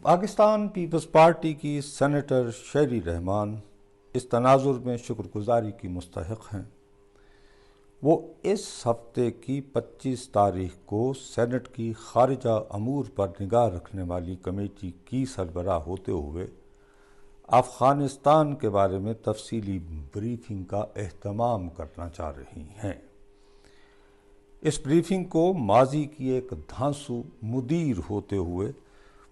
Pakistan Peoples party کی senator شیری رحمان اس تناظر میں شکر گزاری کی مستحق ہیں۔ وہ اس ہفتے کی 25 تاریخ کو سینٹ کی خارجہ امور پر نگاہ رکھنے والی کمیٹی کی سربراہ ہوتے ہوئے افغانستان کے بارے میں تفصیلی بریفنگ کا اہتمام کرنا چاہ رہی ہیں۔ اس بریفنگ کو ماضی کی ایک دھانسو مدیر ہوتے ہوئے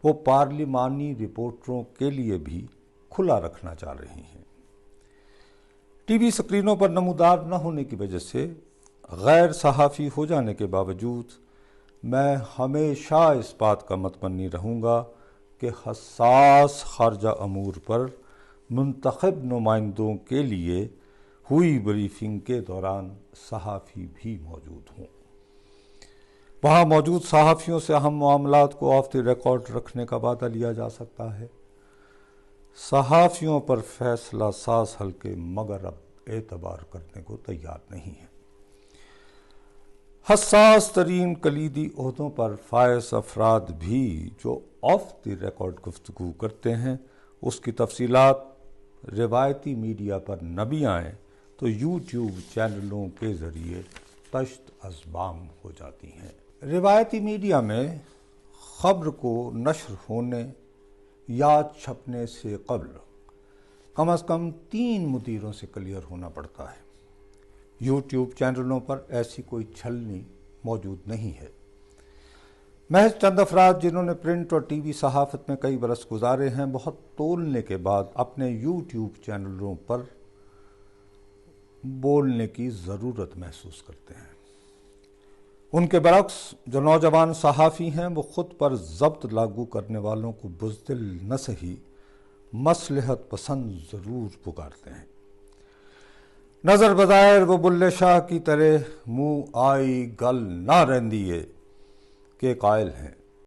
وہ پارلیمانی رپورٹروں کے لیے بھی کھلا رکھنا چاہ رہی ہیں۔ ٹی وی سکرینوں پر نمودار نہ ہونے کی وجہ سے غیر صحافی ہو جانے کے باوجود میں ہمیشہ اس بات کا متمنی رہوں گا کہ حساس خارجہ امور پر منتخب نمائندوں کے لیے ہوئی بریفنگ کے دوران صحافی بھی موجود ہوں۔ وہاں موجود صحافیوں سے اہم معاملات کو آف دی ریکارڈ رکھنے کا وعدہ لیا جا سکتا ہے۔ صحافیوں پر فیصلہ ساز حلقے مگر اب اعتبار کرنے کو تیار نہیں ہیں۔ حساس ترین کلیدی عہدوں پر فائز افراد بھی جو آف دی ریکارڈ گفتگو کرتے ہیں، اس کی تفصیلات روایتی میڈیا پر نہ بھی آئیں تو یوٹیوب چینلوں کے ذریعے تشت ازبام ہو جاتی ہیں۔ روایتی میڈیا میں خبر کو نشر ہونے یا چھپنے سے قبل کم از کم 3 مدیروں سے کلیئر ہونا پڑتا ہے۔ یوٹیوب چینلوں پر ایسی کوئی چھلنی موجود نہیں ہے۔ محض چند افراد جنہوں نے پرنٹ اور ٹی وی صحافت میں کئی برس گزارے ہیں، بہت تولنے کے بعد اپنے یوٹیوب چینلوں پر بولنے کی ضرورت محسوس کرتے ہیں۔ ان کے برعکس جو نوجوان صحافی ہیں، وہ خود پر ضبط لاگو کرنے والوں کو بزدل نہ سہی مصلحت پسند ضرور پکارتے ہیں۔ نظر بظاہر وہ بلے شاہ کی طرح منہ آئی گل نہ رہندی ہے کے قائل ہیں۔